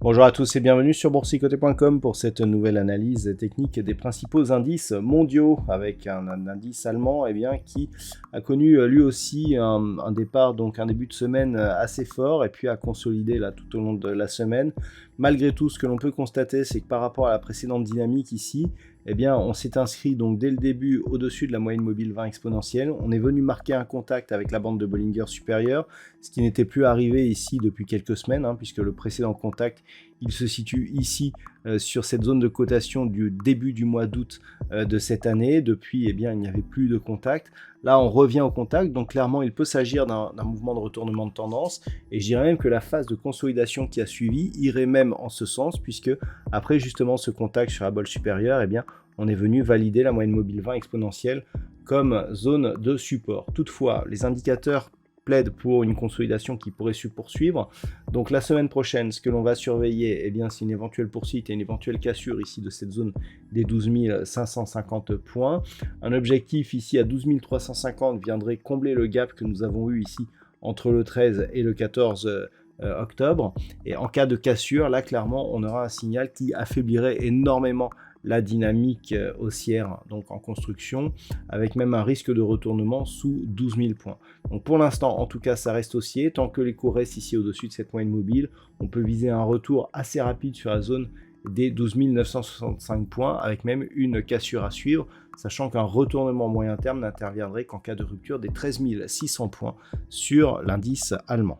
Bonjour à tous et bienvenue sur boursicoté.com pour cette nouvelle analyse technique des principaux indices mondiaux avec un indice allemand qui a connu lui aussi un départ, donc un début de semaine assez fort et puis a consolidé là tout au long de la semaine. Malgré tout, ce que l'on peut constater, c'est que par rapport à la précédente dynamique ici, on s'est inscrit donc dès le début au-dessus de la moyenne mobile 20 exponentielle. On est venu marquer un contact avec la bande de Bollinger supérieure, ce qui n'était plus arrivé ici depuis quelques semaines, puisque le précédent contact, il se situe ici sur cette zone de cotation du début du mois d'août de cette année. Depuis, il n'y avait plus de contact. Là, on revient au contact, donc clairement, il peut s'agir d'un mouvement de retournement de tendance. Et je dirais même que la phase de consolidation qui a suivi irait même en ce sens, puisque après justement ce contact sur la bolle supérieure, on est venu valider la moyenne mobile 20 exponentielle comme zone de support. Toutefois, les indicateurs plaident pour une consolidation qui pourrait se poursuivre. Donc la semaine prochaine, ce que l'on va surveiller, c'est une éventuelle poursuite et une éventuelle cassure ici de cette zone des 12 550 points. Un objectif ici à 12 350 viendrait combler le gap que nous avons eu ici entre le 13 et le 14 octobre. Et en cas de cassure, là clairement, on aura un signal qui affaiblirait énormément la dynamique haussière donc en construction, avec même un risque de retournement sous 12 000 points. Donc pour l'instant, en tout cas, ça reste haussier. Tant que les cours restent ici au-dessus de cette moyenne mobile, on peut viser un retour assez rapide sur la zone des 12 965 points, avec même une cassure à suivre, sachant qu'un retournement moyen terme n'interviendrait qu'en cas de rupture des 13 600 points sur l'indice allemand.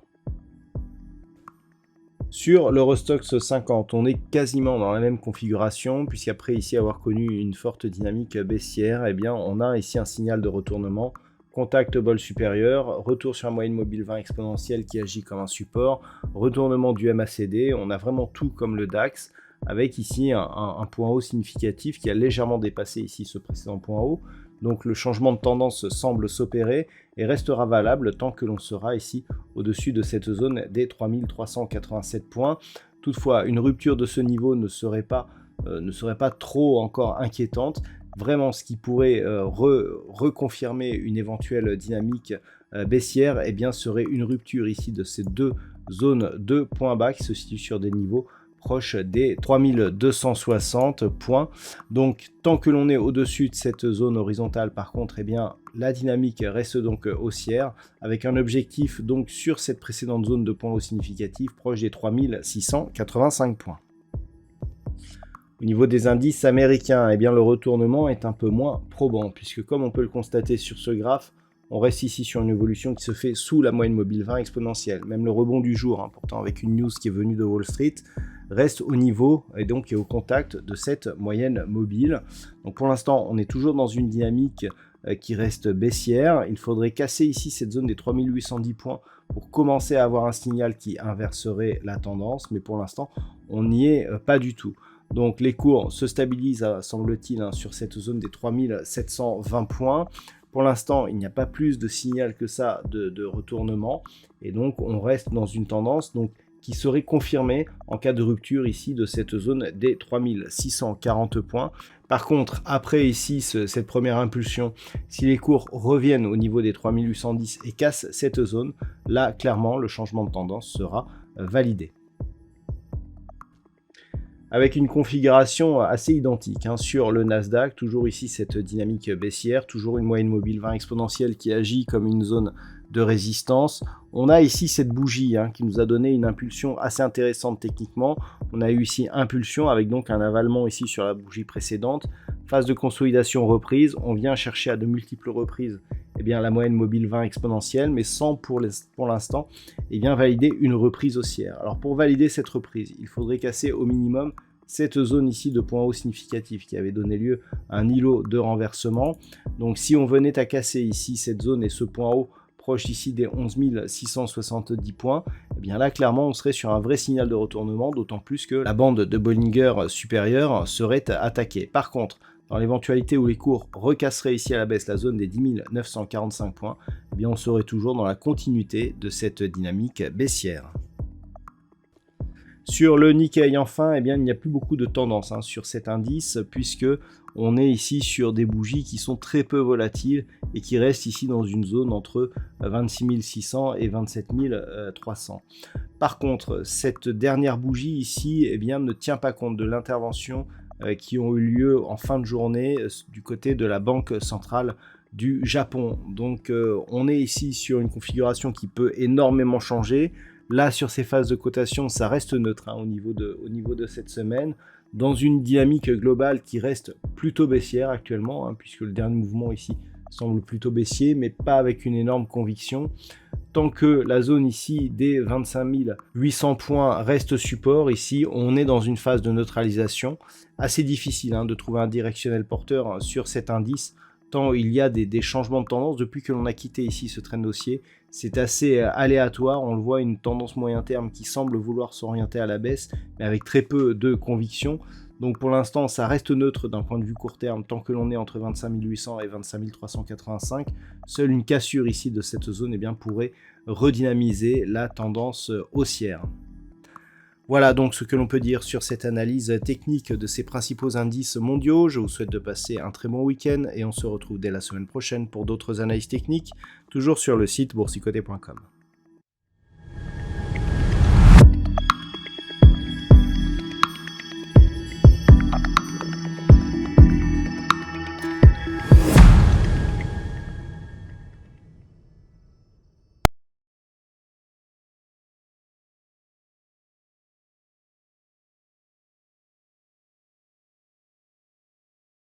Sur l'Eurostoxx 50, on est quasiment dans la même configuration, puisqu'après ici avoir connu une forte dynamique baissière, on a ici un signal de retournement, contact bol supérieur, retour sur la moyenne mobile 20 exponentielle qui agit comme un support, retournement du MACD, on a vraiment tout comme le DAX, avec ici un point haut significatif qui a légèrement dépassé ici ce précédent point haut. Donc le changement de tendance semble s'opérer et restera valable tant que l'on sera ici au-dessus de cette zone des 3387 points. Toutefois, une rupture de ce niveau ne serait pas trop encore inquiétante. Vraiment, ce qui pourrait reconfirmer une éventuelle dynamique baissière, serait une rupture ici de ces deux zones de points bas qui se situent sur des niveaux proche des 3260 points. Donc tant que l'on est au-dessus de cette zone horizontale, par contre, la dynamique reste donc haussière, avec un objectif donc sur cette précédente zone de points hauts significatifs proche des 3685 points. Au niveau des indices américains, le retournement est un peu moins probant, puisque comme on peut le constater sur ce graphe, on reste ici sur une évolution qui se fait sous la moyenne mobile 20 exponentielle. Même le rebond du jour, pourtant avec une news qui est venue de Wall Street, reste au niveau et donc est au contact de cette moyenne mobile. Donc pour l'instant, on est toujours dans une dynamique qui reste baissière. Il faudrait casser ici cette zone des 3810 points pour commencer à avoir un signal qui inverserait la tendance, mais pour l'instant, on n'y est pas du tout. Donc les cours se stabilisent, semble-t-il, sur cette zone des 3720 points. Pour l'instant, il n'y a pas plus de signal que ça de retournement, et donc on reste dans une tendance qui serait confirmée en cas de rupture ici de cette zone des 3640 points. Par contre, après ici, cette première impulsion, si les cours reviennent au niveau des 3810 et cassent cette zone, là, clairement, le changement de tendance sera validé. Avec une configuration assez identique sur le Nasdaq, toujours ici cette dynamique baissière, toujours une moyenne mobile 20 exponentielle qui agit comme une zone de résistance. On a ici cette bougie qui nous a donné une impulsion assez intéressante techniquement. On a eu ici impulsion avec donc un avalement ici sur la bougie précédente. Phase de consolidation reprise, on vient chercher à de multiples reprises la moyenne mobile 20 exponentielle, mais sans pour l'instant valider une reprise haussière. Alors pour valider cette reprise, il faudrait casser au minimum cette zone ici de points hauts significatifs qui avait donné lieu à un îlot de renversement. Donc si on venait à casser ici cette zone et ce point haut proche ici des 11 670 points, là clairement on serait sur un vrai signal de retournement, d'autant plus que la bande de Bollinger supérieure serait attaquée. Par contre, Dans l'éventualité où les cours recasseraient ici à la baisse la zone des 10 945 points, eh bien on serait toujours dans la continuité de cette dynamique baissière. Sur le Nikkei, enfin, eh bien, il n'y a plus beaucoup de tendance sur cet indice, puisque on est ici sur des bougies qui sont très peu volatiles et qui restent ici dans une zone entre 26 600 et 27 300. Par contre, cette dernière bougie ici eh bien, ne tient pas compte de l'intervention qui ont eu lieu en fin de journée du côté de la Banque centrale du Japon. Donc on est ici sur une configuration qui peut énormément changer. Là, sur ces phases de cotation, ça reste neutre au niveau de cette semaine, dans une dynamique globale qui reste plutôt baissière actuellement, puisque le dernier mouvement ici semble plutôt baissier, mais pas avec une énorme conviction. Tant que la zone ici des 25 800 points reste support, ici on est dans une phase de neutralisation. Assez difficile de trouver un directionnel porteur sur cet indice, tant il y a des changements de tendance depuis que l'on a quitté ici ce trend haussier. C'est assez aléatoire, on le voit, une tendance moyen terme qui semble vouloir s'orienter à la baisse, mais avec très peu de conviction. Donc pour l'instant, ça reste neutre d'un point de vue court terme, tant que l'on est entre 25 800 et 25 385. Seule une cassure ici de cette zone pourrait redynamiser la tendance haussière. Voilà donc ce que l'on peut dire sur cette analyse technique de ces principaux indices mondiaux. Je vous souhaite de passer un très bon week-end et on se retrouve dès la semaine prochaine pour d'autres analyses techniques, toujours sur le site boursicoté.com.